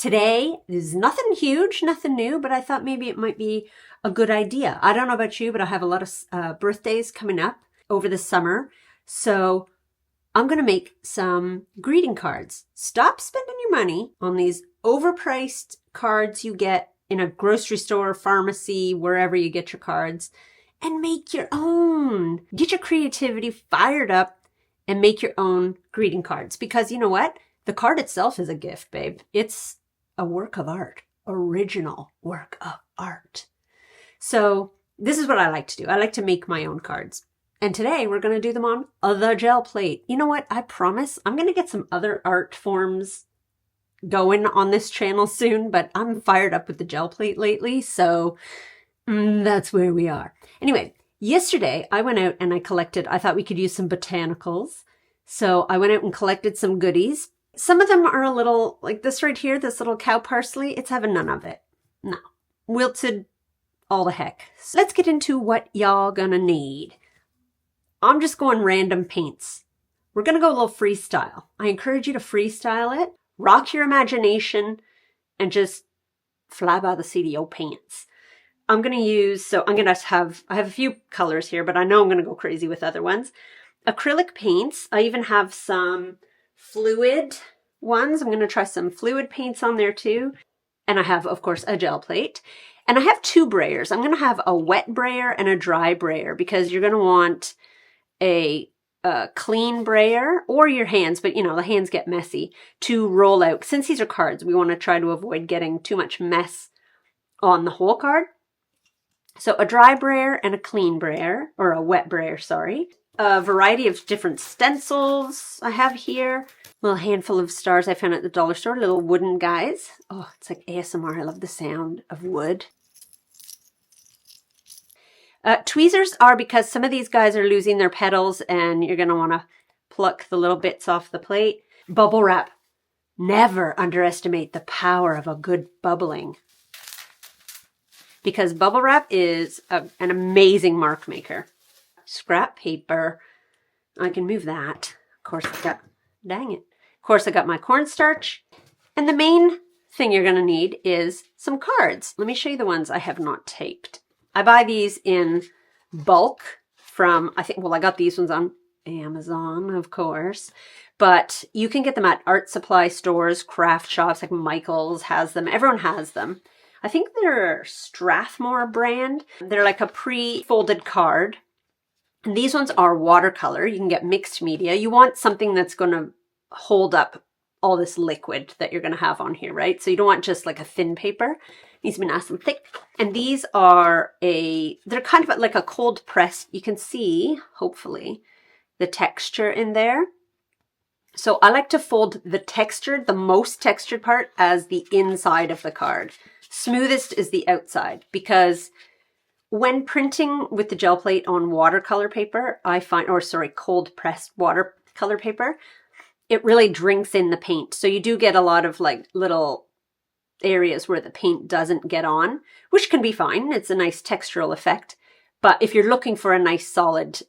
Today is nothing huge, nothing new, but I thought maybe it might be a good idea. I don't know about you, but I have a lot of birthdays coming up over the summer. So I'm going to make some greeting cards. Stop spending your money on these overpriced cards you get in a grocery store, pharmacy, wherever you get your cards, and make your own. Get your creativity fired up and make your own greeting cards. Because you know what? The card itself is a gift, babe. It's a work of art, original work of art. So this is what I like to do. I like to make my own cards. And today we're going to do them on the gel plate. You know what? I promise I'm going to get some other art forms going on this channel soon, but I'm fired up with the gel plate lately. So that's where we are. Anyway, yesterday I went out and I thought we could use some botanicals. So I went out and collected some goodies. Some of them are a little, like this right here, this little cow parsley, it's having none of it. No. Wilted all the heck. So let's get into what y'all gonna need. I'm just going random paints. We're gonna go a little freestyle. I encourage you to freestyle it, rock your imagination, and just fly by the seat of your pants. I'm gonna use, I have a few colors here, but I know I'm gonna go crazy with other ones. Acrylic paints. I even have some fluid ones. I'm going to try some fluid paints on there too. And I have, of course, a gel plate. And I have two brayers. I'm going to have a wet brayer and a dry brayer because you're going to want a clean brayer or your hands, but you know, the hands get messy to roll out. Since these are cards, we want to try to avoid getting too much mess on the whole card. So a dry brayer and a clean brayer, or a wet brayer, sorry. A variety of different stencils I have here. A little handful of stars I found at the dollar store, little wooden guys. Oh, it's like ASMR. I love the sound of wood. Tweezers are because some of these guys are losing their petals and you're going to want to pluck the little bits off the plate. Bubble wrap. Never underestimate the power of a good bubbling. Because bubble wrap is an amazing mark maker. Scrap paper. I can move that. Of course, dang it. Of course, I got my cornstarch. And the main thing you're going to need is some cards. Let me show you the ones I have not taped. I buy these in bulk from, I got these ones on Amazon, of course. But you can get them at art supply stores, craft shops, like Michael's has them. Everyone has them. I think they're Strathmore brand. They're like a pre-folded card. And these ones are watercolor. You can get mixed media. You want something that's going to hold up all this liquid that you're going to have on here, right? So you don't want just like a thin paper. It needs to be nice and thick. And these are they're kind of like a cold press. You can see, hopefully, the texture in there. So I like to fold the most textured part as the inside of the card. Smoothest is the outside because when printing with the gel plate on watercolor paper, cold pressed watercolor paper, it really drinks in the paint. So you do get a lot of like little areas where the paint doesn't get on, which can be fine. It's a nice textural effect. But if you're looking for a nice solid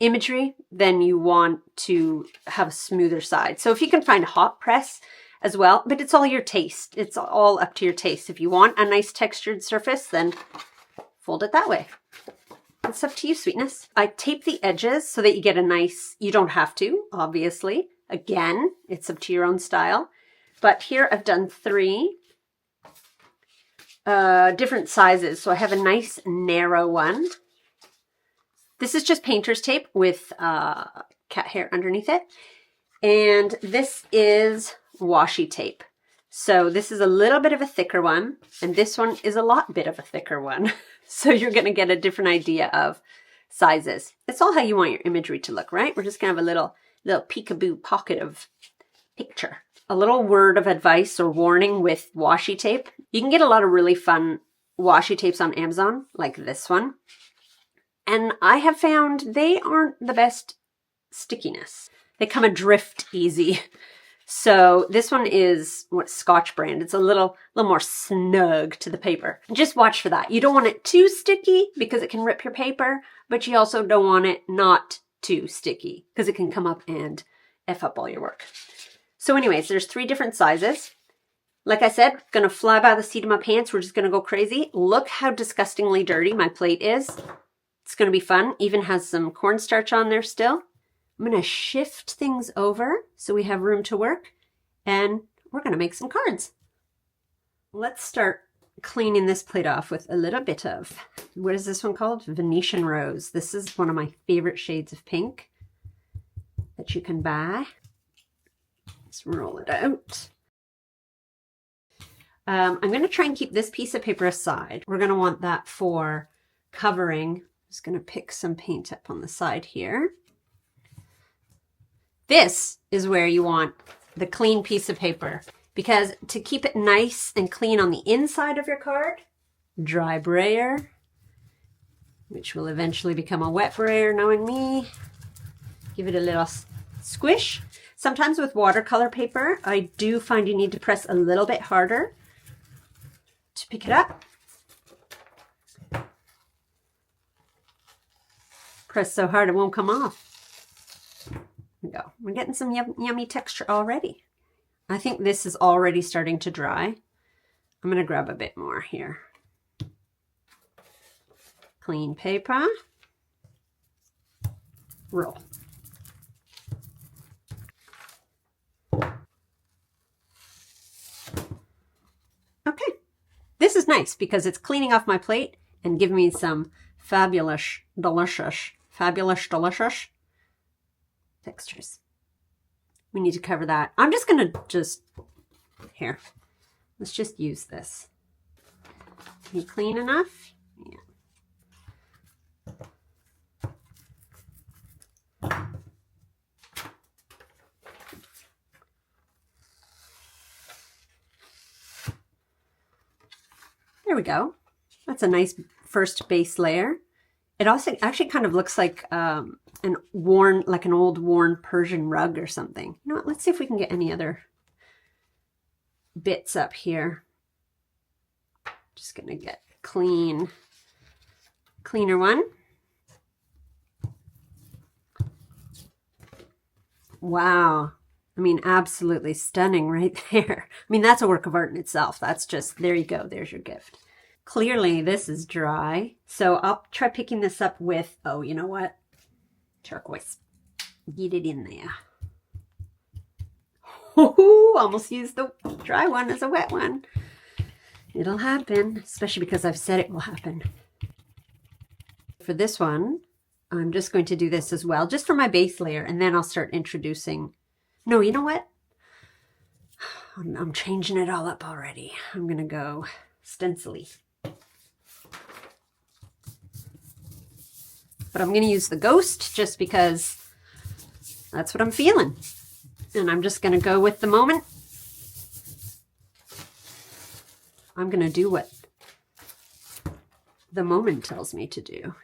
imagery, then you want to have a smoother side. So if you can find hot press as well, but it's all your taste. It's all up to your taste. If you want a nice textured surface, then fold it that way. It's up to you, sweetness. I tape the edges so that you get you don't have to, obviously. Again, it's up to your own style. But here I've done 3 different sizes. So I have a nice narrow one. This is just painter's tape with cat hair underneath it. And this is washi tape. So this is a little bit of a thicker one. And this one is a lot bit of a thicker one. So you're going to get a different idea of sizes. It's all how you want your imagery to look, right? We're just going to have a little peekaboo pocket of picture. A little word of advice or warning with washi tape. You can get a lot of really fun washi tapes on Amazon, like this one. And I have found they aren't the best stickiness. They come adrift easy. So this one is Scotch brand. It's a little more snug to the paper. Just watch for that. You don't want it too sticky because it can rip your paper, but you also don't want it not too sticky because it can come up and F up all your work. So anyways, there's 3 different sizes. Like I said, gonna fly by the seat of my pants. We're just gonna go crazy. Look how disgustingly dirty my plate is. It's gonna be fun. Even has some cornstarch on there still. I'm gonna shift things over so we have room to work, and we're gonna make some cards. Let's start cleaning this plate off with a little bit of, what is this one called? Venetian Rose. This is one of my favorite shades of pink that you can buy. Let's roll it out. I'm going to try and keep this piece of paper aside. We're going to want that for covering. I'm just going to pick some paint up on the side here. This is where you want the clean piece of paper, because to keep it nice and clean on the inside of your card, dry brayer, which will eventually become a wet brayer, knowing me. Give it a little squish. Sometimes with watercolor paper, I do find you need to press a little bit harder to pick it up. Press so hard it won't come off. There we go. We're getting some yummy texture already. I think this is already starting to dry. I'm going to grab a bit more here. Clean paper. Roll. Okay. This is nice because it's cleaning off my plate and giving me some fabulous, delicious textures. We need to cover that. I'm just going to here. Let's just use this. You clean enough? Yeah. There we go. That's a nice first base layer. It also actually kind of looks like an old worn Persian rug or something. You know what? Let's see if we can get any other bits up here. Just gonna get cleaner one. Wow. I mean, absolutely stunning right there. I mean, that's a work of art in itself. That's just, there you go. There's your gift. Clearly, this is dry. So I'll try picking this up with, oh, you know what? Turquoise. Get it in there. Ooh, almost used the dry one as a wet one. It'll happen, especially because I've said it will happen. For this one, I'm just going to do this as well, just for my base layer, and then I'll start introducing. No, you know what? I'm changing it all up already. I'm going to go stencil-y. But I'm going to use the ghost just because that's what I'm feeling. And I'm just going to go with the moment. I'm going to do what the moment tells me to do.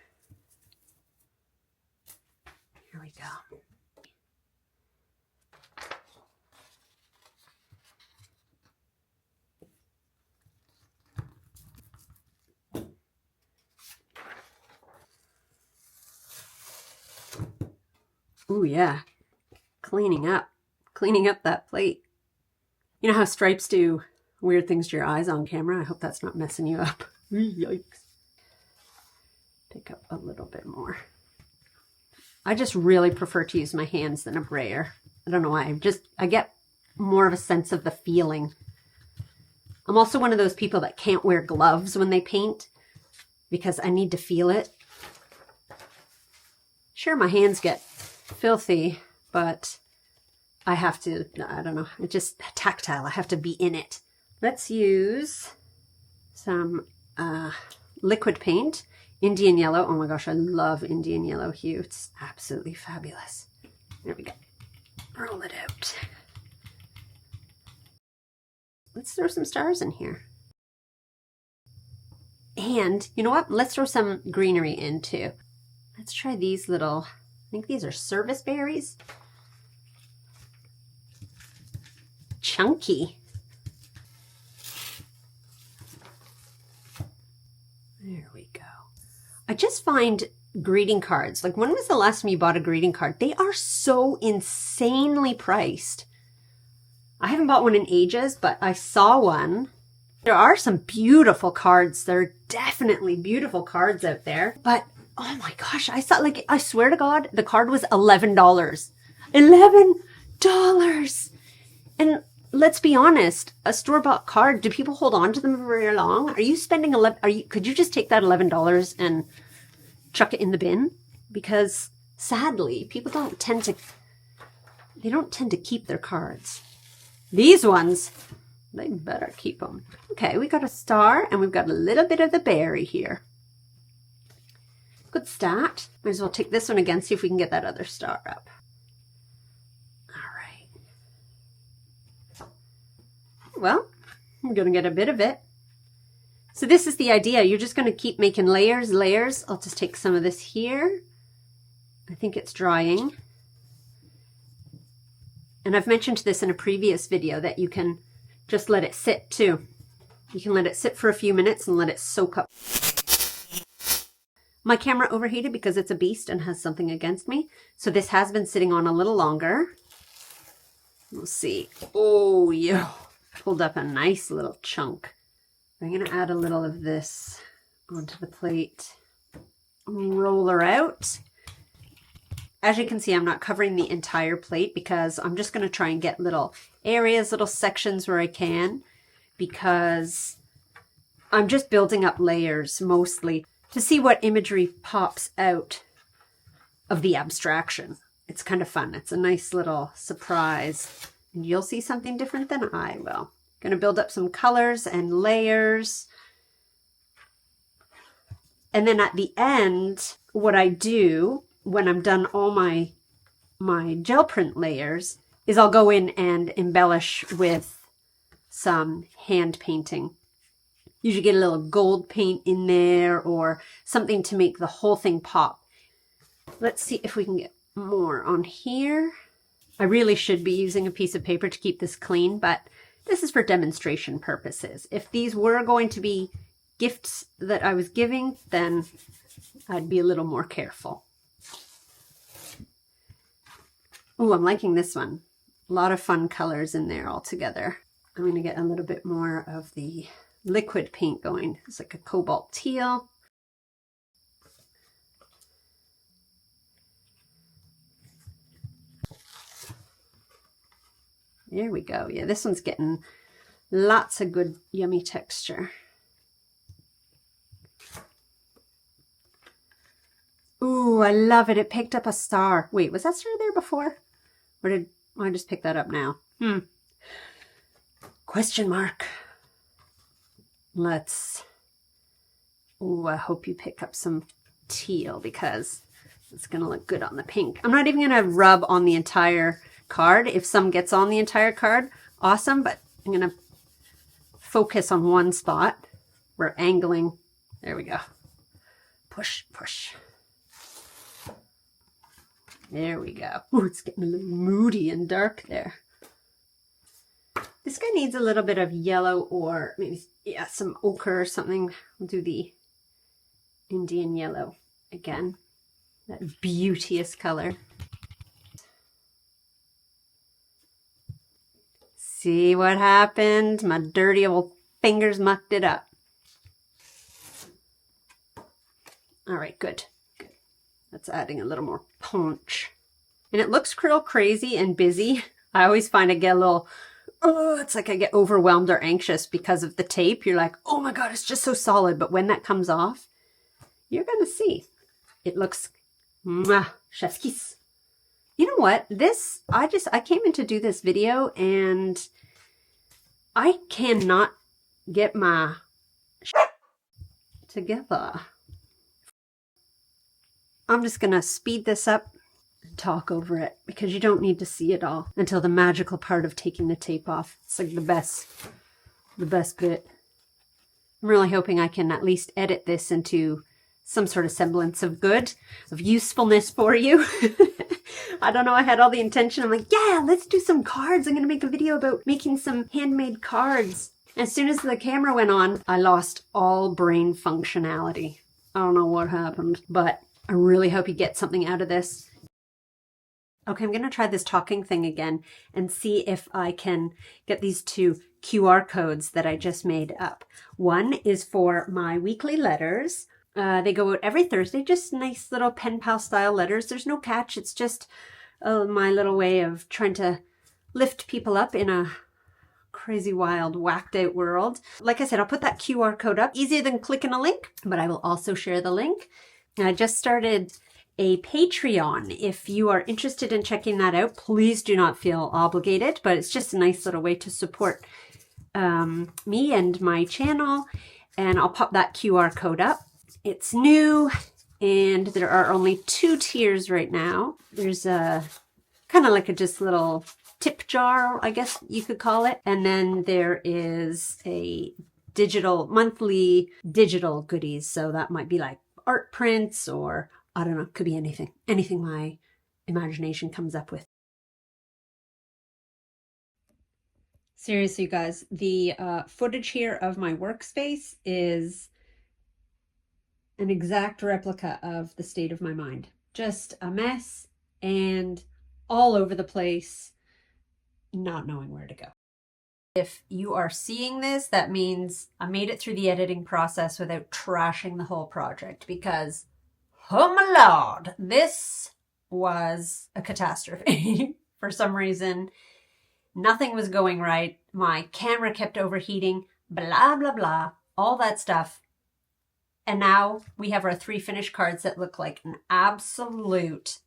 Here we go. Ooh, yeah. Cleaning up that plate. You know how stripes do weird things to your eyes on camera? I hope that's not messing you up. Yikes. Pick up a little bit more. I just really prefer to use my hands than a brayer. I don't know why. I get more of a sense of the feeling. I'm also one of those people that can't wear gloves when they paint because I need to feel it. Sure, my hands get filthy, but I have to, I don't know, it's just tactile. I have to be in it. Let's use some liquid paint, Indian yellow. Oh my gosh, I love Indian yellow hue. It's absolutely fabulous. There we go. Roll it out. Let's throw some stars in here. And you know what? Let's throw some greenery in too. Let's try these little, I think these are service berries. Chunky. There we go. I just find greeting cards, like when was the last time you bought a greeting card? They are so insanely priced. I haven't bought one in ages, but I saw one. There are some beautiful cards. There are definitely beautiful cards out there. But oh my gosh, I saw, like, I swear to God, the card was $11. $11! And let's be honest, a store-bought card, do people hold on to them for very long? Are you spending could you just take that $11 and chuck it in the bin? Because sadly, people don't tend to keep their cards. These ones, they better keep them. Okay, we got a star and we've got a little bit of the berry here. Good start. Might as well take this one again, see if we can get that other star up. Well, I'm going to get a bit of it. So this is the idea. You're just going to keep making layers. I'll just take some of this here. I think it's drying. And I've mentioned this in a previous video that you can just let it sit too. You can let it sit for a few minutes and let it soak up. My camera overheated because it's a beast and has something against me. So this has been sitting on a little longer. We'll see. Oh, yeah. Pulled up a nice little chunk. I'm going to add a little of this onto the plate. Roll her out. As you can see, I'm not covering the entire plate because I'm just going to try and get little areas, little sections where I can, because I'm just building up layers mostly to see what imagery pops out of the abstraction. It's kind of fun. It's a nice little surprise. And you'll see something different than I will. Going to build up some colors and layers. And then at the end, what I do when I'm done all my gel print layers is I'll go in and embellish with some hand painting. Usually get a little gold paint in there or something to make the whole thing pop. Let's see if we can get more on here. I really should be using a piece of paper to keep this clean, but this is for demonstration purposes. If these were going to be gifts that I was giving, then I'd be a little more careful. Oh, I'm liking this one. A lot of fun colors in there all together. I'm going to get a little bit more of the liquid paint going. It's like a cobalt teal. There we go. Yeah, this one's getting lots of good, yummy texture. Ooh, I love it. It picked up a star. Wait, was that star there before? Or did I just pick that up now? Question mark. Let's... Ooh, I hope you pick up some teal because it's going to look good on the pink. I'm not even going to rub on the entire card. If some gets on the entire card, awesome, but I'm going to focus on one spot. We're angling. There we go. Push, push. There we go. Ooh, it's getting a little moody and dark there. This guy needs a little bit of yellow or maybe, yeah, some ochre or something. We'll do the Indian yellow again. That beauteous color. See what happened? My dirty old fingers mucked it up. All right, good. Good. That's adding a little more punch. And it looks real crazy and busy. I always find I get a little, oh, it's like I get overwhelmed or anxious because of the tape. You're like, oh my God, it's just so solid. But when that comes off, you're going to see. It looks, mwah, chef's kiss. You know what? This, I came in to do this video and I cannot get my together. I'm just going to speed this up and talk over it because you don't need to see it all until the magical part of taking the tape off. It's like the best bit. I'm really hoping I can at least edit this into some sort of semblance of good, of usefulness for you. I don't know, I had all the intention. I'm like, yeah, let's do some cards. I'm going to make a video about making some handmade cards. As soon as the camera went on, I lost all brain functionality. I don't know what happened, but I really hope you get something out of this. Okay, I'm going to try this talking thing again and see if I can get these two QR codes that I just made up. One is for my weekly letters. They go out every Thursday, just nice little pen pal style letters. There's no catch. It's just my little way of trying to lift people up in a crazy, wild, whacked out world. Like I said, I'll put that QR code up. Easier than clicking a link, but I will also share the link. I just started a Patreon. If you are interested in checking that out, please do not feel obligated, but it's just a nice little way to support me and my channel. And I'll pop that QR code up. It's new and there are only 2 tiers right now. There's a kind of like a just little tip jar, I guess you could call it. And then there is a digital, monthly digital goodies. So that might be like art prints or I don't know, could be anything my imagination comes up with. Seriously, guys, the footage here of my workspace is an exact replica of the state of my mind. Just a mess and all over the place, not knowing where to go. If you are seeing this, that means I made it through the editing process without trashing the whole project because, oh my lord, this was a catastrophe. For some reason, nothing was going right. My camera kept overheating, blah, blah, blah, all that stuff. And now we have our 3 finished cards that look like an absolute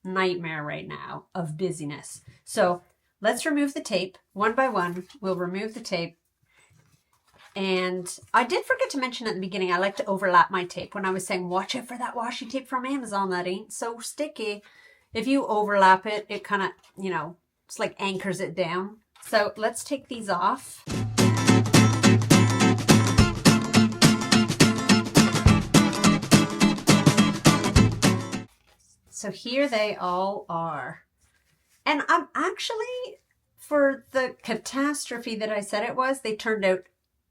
nightmare right now of busyness. So let's remove the tape one by one. We'll remove the tape. And I did forget to mention at the beginning, I like to overlap my tape. When I was saying, watch out for that washi tape from Amazon. That ain't so sticky. If you overlap it, it kind of, you know, it's like anchors it down. So let's take these off. So here they all are. And I'm actually, for the catastrophe that I said it was, they turned out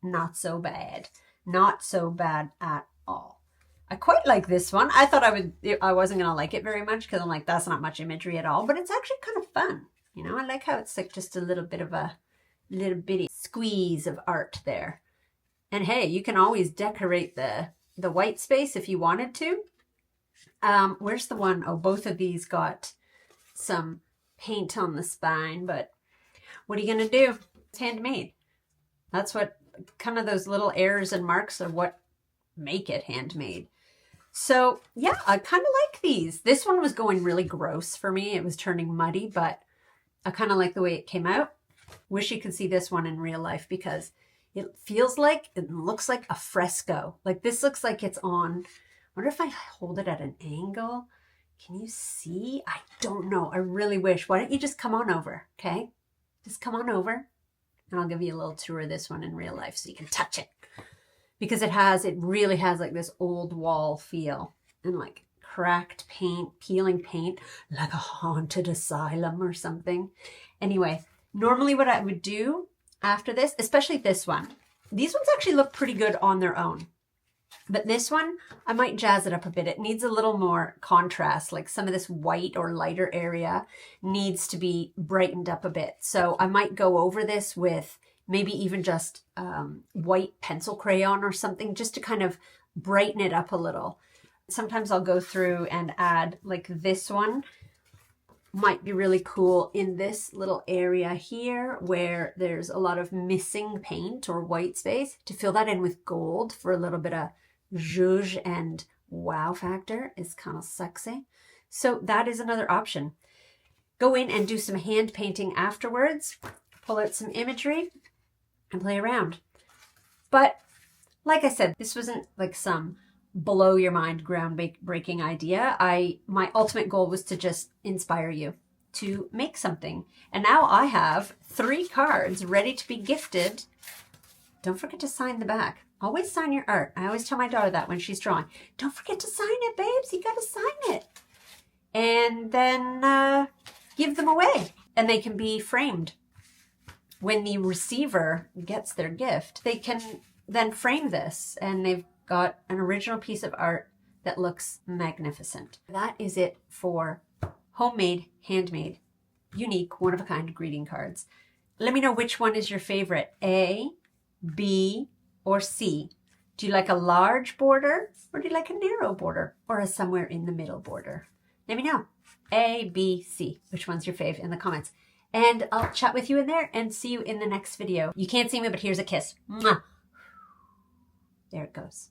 not so bad. Not so bad at all. I quite like this one. I thought I wasn't going to like it very much because I'm like, that's not much imagery at all. But it's actually kind of fun. You know, I like how it's like just a little bit of a little bitty squeeze of art there. And hey, you can always decorate the white space if you wanted to. Where's the one? Oh, both of these got some paint on the spine, but what are you going to do? It's handmade. That's what kind of those little errors and marks are what make it handmade. So yeah, I kind of like these. This one was going really gross for me. It was turning muddy, but I kind of like the way it came out. Wish you could see this one in real life because it feels like, it looks like a fresco. Like this looks like it's on, I wonder if I hold it at an angle. Can you see? I don't know. I really wish. Why don't you just come on over, okay? Just come on over and I'll give you a little tour of this one in real life so you can touch it. Because it really has like this old wall feel and like cracked paint, peeling paint, like a haunted asylum or something. Anyway, normally what I would do after this, especially this one, these ones actually look pretty good on their own. But this one, I might jazz it up a bit. It needs a little more contrast, like some of this white or lighter area needs to be brightened up a bit. So I might go over this with maybe even just white pencil crayon or something just to kind of brighten it up a little. Sometimes I'll go through and add like this one. Might be really cool in this little area here where there's a lot of missing paint or white space to fill that in with gold for a little bit of zhuzh and wow factor. Is kind of sexy. So that is another option. Go in and do some hand painting afterwards. Pull out some imagery and play around. But like I said, this wasn't like some blow your mind groundbreaking idea. My ultimate goal was to just inspire you to make something. And now I have 3 cards ready to be gifted. Don't forget to sign the back. Always sign your art. I always tell my daughter that when she's drawing. Don't forget to sign it, babes. You got to sign it. And then give them away. And they can be framed. When the receiver gets their gift, they can then frame this. And they've got an original piece of art that looks magnificent. That is it for homemade, handmade, unique, one-of-a-kind greeting cards. Let me know which one is your favorite, A, B, or C. Do you like a large border, or do you like a narrow border, or a somewhere in the middle border? Let me know. A, B, C. Which one's your fave in the comments? And I'll chat with you in there and see you in the next video. You can't see me, but here's a kiss. Mwah. There it goes.